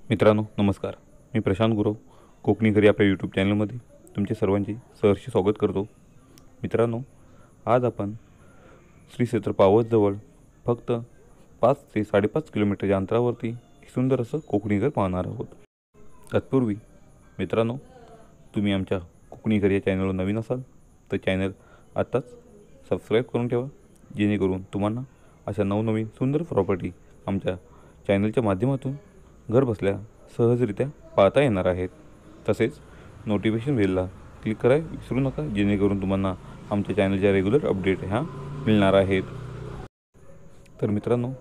मित्रांनो नमस्कार. मी प्रशांत गुरव कोकणी घरी आपल्या यूट्यूब चॅनलमध्ये तुमचे सर्वांचे सहर्ष स्वागत करतो. मित्रांनो, आज आपण श्री क्षेत्र पावसजवळ फक्त 5 ते 5.5 किलोमीटरच्या अंतरावरती सुंदर असं कोकणी घर पाहणार आहोत. तत्पूर्वी मित्रांनो, तुम्ही आमच्या कोकणी घर या चॅनलवर नवीन असाल तर चॅनल आत्ताच सबस्क्राईब करून ठेवा, जेणेकरून तुम्हाला अशा नवनवीन सुंदर प्रॉपर्टी आमच्या चॅनलच्या माध्यमातून घर बसल्या सहजरित्या पाहता येणार आहेत. तसेच नोटिफिकेशन बेलला क्लिक करायला विसरू नका, जेणेकरून तुम्हाला आमच्या चॅनलच्या रेग्युलर अपडेट ह्या मिळणार आहेत. तर मित्रांनो,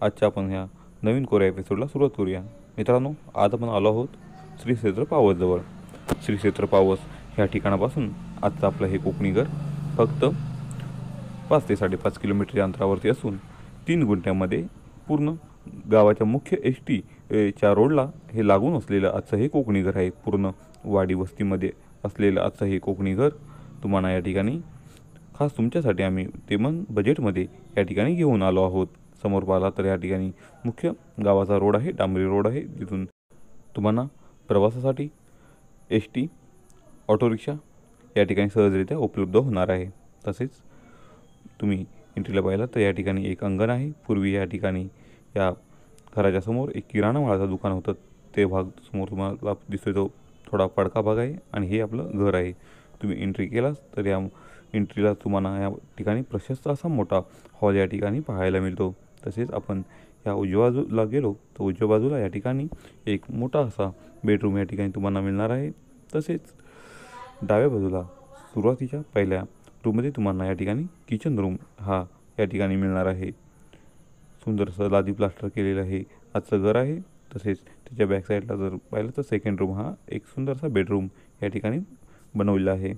आजच्या आपण ह्या नवीन कोऱ्या एपिसोडला सुरुवात करूया. मित्रांनो, आज आपण आलो आहोत श्री क्षेत्र पावसजवळ. श्री क्षेत्र पावस ह्या ठिकाणापासून आजचं आपलं हे कोकणी घर फक्त 5 ते 5.5 किलोमीटरच्या अंतरावरती असून 3 गुंठ्यामध्ये पूर्ण गावाच्या मुख्य एस.टी. च्या रोडला हे लागून असलेलं आजचं हे कोकणी घर आहे. पूर्ण वाडी वस्तीमध्ये असलेलं आजचं हे कोकणी घर तुम्हाला या ठिकाणी खास तुमच्यासाठी आम्ही ते पण बजेटमध्ये या ठिकाणी घेऊन आलो आहोत. समोर पाहिला तर या ठिकाणी मुख्य गावाचा रोड आहे, डांबरी रोड आहे, जिथून तुम्हाला प्रवासासाठी एस.टी. ऑटो रिक्षा या ठिकाणी सहजरित्या उपलब्ध होणार आहे. तसेच तुम्ही एंट्रीला पाहिला तर या ठिकाणी एक अंगण आहे. पूर्वी या ठिकाणी या घराच्या समोर एक किराणा मालाचं दुकान होतं. ते भाग समोर तुम्हाला दिसतोय तो थोडा पडका भाग आहे आणि हे आपलं घर आहे. तुम्ही एंट्री केलास तर या एंट्रीला तुम्हाला या ठिकाणी प्रशस्त असा मोठा हॉल या ठिकाणी पाहायला मिळतो. तसेच आपण या उजव्या बाजूला गेलो तर उजव्या बाजूला या ठिकाणी एक मोठा असा बेडरूम या ठिकाणी तुम्हाला मिळणार आहे. तसेच डाव्या बाजूला सुरुवातीच्या पहिल्या रूममध्ये तुम्हाला या ठिकाणी किचन रूम हा या ठिकाणी मिळणार आहे. सुंदरसं लादी प्लास्टर केलेलं आहे आजचं घर आहे. तसेच त्याच्या बॅक साईडला जर पाहिलं तर सेकंड रूम हा एक सुंदरसा बेडरूम या ठिकाणी बनवलेला आहे.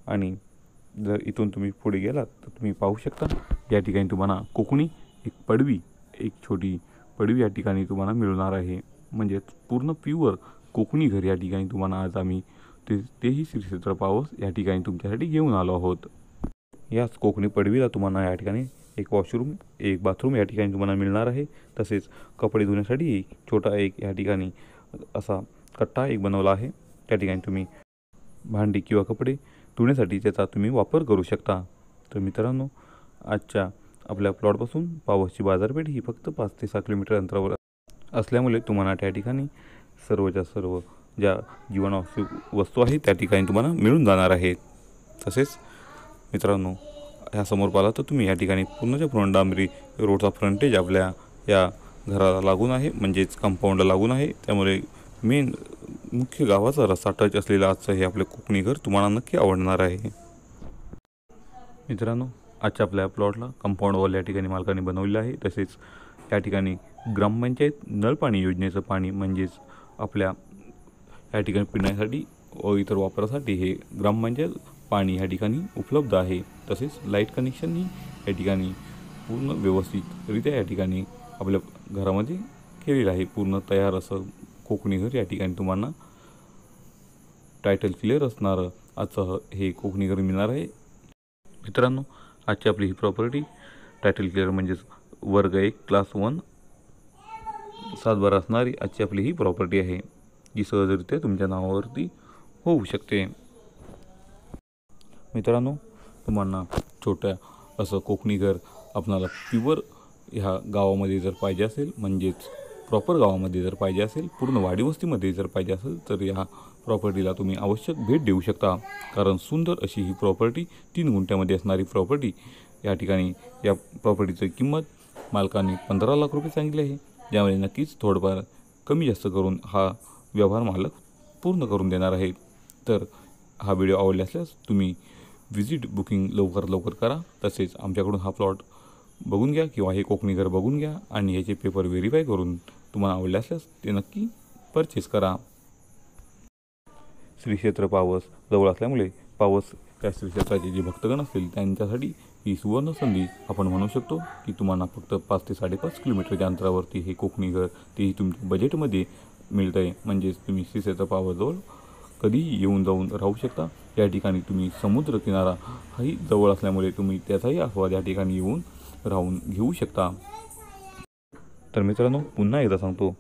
आणि जर इथून तुम्ही पुढे गेलात तर तुम्ही पाहू शकता या ठिकाणी तुम्हाला कोकणी एक छोटी पडवी या ठिकाणी तुम्हाला मिळणार आहे. म्हणजेच पूर्ण प्युअर कोकणी घर या ठिकाणी तुम्हाला आज आम्ही तेही श्री क्षेत्र पावस या ठिकाणी तुमच्यासाठी घेऊन आलो आहोत. याच कोकणी पडवीला तुम्हाला या ठिकाणी एक वॉशरूम, एक बाथरूम या ठिकाणी तुम्हाला मिळणार आहे. तसेच कपडे धुण्यासाठी छोटा एक या ठिकाणी असा कट्टा एक बनवला आहे. त्या ठिकाणी तुम्ही भांडी किंवा कपडे धुण्यासाठी त्याचा तुम्ही वापर करू शकता. तर मित्रांनो, आजच्या आपल्या प्लॉटपासून पावसची बाजारपेठ ही फक्त 5 ते 6 किलोमीटर अंतरावर असल्यामुळे तुम्हाला त्या ठिकाणी सर्वच्या सर्व ज्या जीवनावश्यक वस्तू आहेत त्या ठिकाणी तुम्हाला मिळून जाणार आहेत. तसेच मित्रांनो, ह्या समोर पाहिला तर तुम्ही या ठिकाणी पूर्णच्या पूर्ण डांबरी रोडचा फ्रंटेज आपल्या या घराला लागून आहे, म्हणजेच कंपाऊंडला लागून आहे. त्यामुळे मेन मुख्य गावाचा रस्ता टच असलेलं आजचं हे आपलं कोकणी घर तुम्हाला नक्की आवडणार आहे. मित्रांनो, आजच्या आपल्या प्लॉटला कंपाऊंड वॉल या ठिकाणी मालकाने बनवलेलं आहे. तसेच या ठिकाणी ग्रामपंचायत नळपाणी योजनेचं पाणी म्हणजेच आपल्या या ठिकाणी पिण्यासाठी व इतर वापरासाठी हे ग्रामपंचायत पाणी या ठिकाणी उपलब्ध आहे. तसेच लाईट कनेक्शनही या ठिकाणी पूर्ण व्यवस्थितरित्या या ठिकाणी आपल्या घरामध्ये केलेलं आहे. पूर्ण तयार असं कोकणी घर या ठिकाणी तुम्हाला टायटल क्लिअर असणारं आजचं हे कोकणी घर मिळणार आहे. मित्रांनो, आजची आपली ही प्रॉपर्टी टायटल क्लिअर म्हणजेच वर्ग 1 क्लास 1 सातबारा असणारी आजची आपली ही प्रॉपर्टी आहे, जी सहजरित्या तुमच्या नावावरती होऊ शकते. मित्रांनो, तुम्हाला छोट्या असं कोकणी घर आपणाला प्युअर ह्या गावामध्ये जर पाहिजे असेल, म्हणजेच प्रॉपर गावामध्ये जर पाहिजे असेल, पूर्ण वाडी वस्तीमध्ये जर पाहिजे असेल तर ह्या प्रॉपर्टीला तुम्ही आवश्यक भेट देऊ शकता. कारण सुंदर अशी ही प्रॉपर्टी 3 गुंठ्यामध्ये असणारी प्रॉपर्टी या ठिकाणी या प्रॉपर्टीची किंमत मालकाने 15 लाख रुपये सांगितले आहे. ज्यामुळे नक्कीच थोडंफार कमी जास्त करून हा व्यवहार मालक पूर्ण करून देणार आहे. तर हा व्हिडिओ आवडला असल्यास तुम्ही विजिट बुकिंग लवकरात लवकर करा. तसेच आमच्याकडून हा प्लॉट बघून घ्या किंवा हे कोकणी घर बघून घ्या आणि याचे पेपर व्हेरीफाय करून तुम्हाला आवडले असल्यास ते नक्की परचेस करा. श्री क्षेत्र पावस जवळ असल्यामुळे पावस या श्री क्षेत्राचे जे भक्तगण असतील त्यांच्यासाठी ही सुवर्ण संधी आपण म्हणू शकतो की तुम्हाला फक्त 5 ते 5.5 किलोमीटरच्या अंतरावरती हे कोकणी घर तेही तुमच्या बजेटमध्ये मिळतं आहे. म्हणजेच तुम्ही श्री क्षेत्र पावसजवळ कधीही येऊन जाऊन राहू शकता. या ठिकाणी तुम्ही समुद्र किनारा हाही जवळ असल्यामुळे तुम्ही त्याचाही आस्वाद या ठिकाणी येऊन राहून घेऊ शकता. तर मित्रांनो, पुन्हा एकदा सांगतो,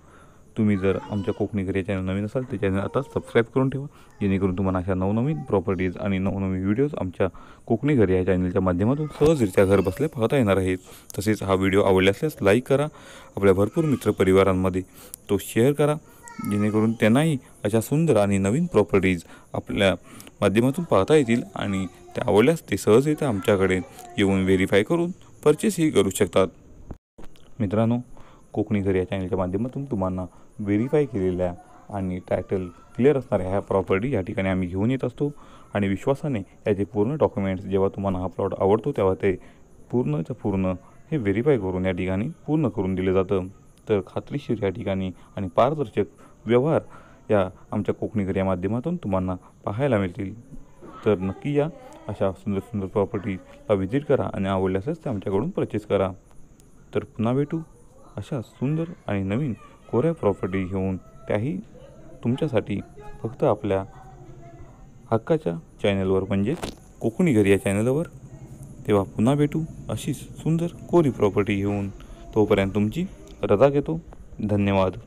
तुम्ही जर आमच्या कोकणी घरी या चॅनल नवीन असाल तर चॅनल आता सबस्क्राईब करून ठेवा, जेणेकरून तुम्हाला अशा नवनवीन प्रॉपर्टीज आणि नवनवीन व्हिडिओज आमच्या कोकणी घरी या चॅनलच्या माध्यमातून सहजरित्या घर बसल्या पाहता येणार आहेत. तसेच हा व्हिडिओ आवडला असल्यास लाईक करा, आपल्या भरपूर मित्रपरिवारांमध्ये तो शेअर करा, जेणेकरून त्यांनाही अशा सुंदर आणि नवीन प्रॉपर्टीज आपल्या माध्यमातून पाहता येतील आणि त्या आवडल्यास ते सहजरित्या आमच्याकडे येऊन व्हेरीफाय करून परचेसही करू शकतात. मित्रांनो, कोकणी घरी या चॅनलच्या माध्यमातून तुम्हाला व्हेरीफाय केलेल्या आणि टायटल क्लिअर असणाऱ्या ह्या प्रॉपर्टी या ठिकाणी आम्ही घेऊन येत असतो आणि विश्वासाने याचे पूर्ण डॉक्युमेंट्स जेव्हा तुम्हाला हा प्लॉट आवडतो तेव्हा ते पूर्णचं पूर्ण हे व्हेरीफाय करून या ठिकाणी पूर्ण करून दिलं जातं. तर खात्रीशीर या ठिकाणी आणि पारदर्शक व्यवहार या आमच्या कोकणी घरी या माध्यमातून तुम्हाला पाहायला मिळतील. तर नक्की या, अशा सुंदर सुंदर प्रॉपर्टीला व्हिजिट करा आणि आवडल्यासच ते आमच्याकडून परचेस करा. तर पुन्हा भेटू अशा सुंदर आणि नवीन कोऱ्या प्रॉपर्टी घेऊन, त्याही तुमच्यासाठी फक्त आपल्या हक्काच्या चॅनलवर म्हणजेच कोकणी घरी या चॅनलवर. तेव्हा पुन्हा भेटू अशीच सुंदर कोरी प्रॉपर्टी घेऊन. तोपर्यंत तुमची रजा घेतो. धन्यवाद.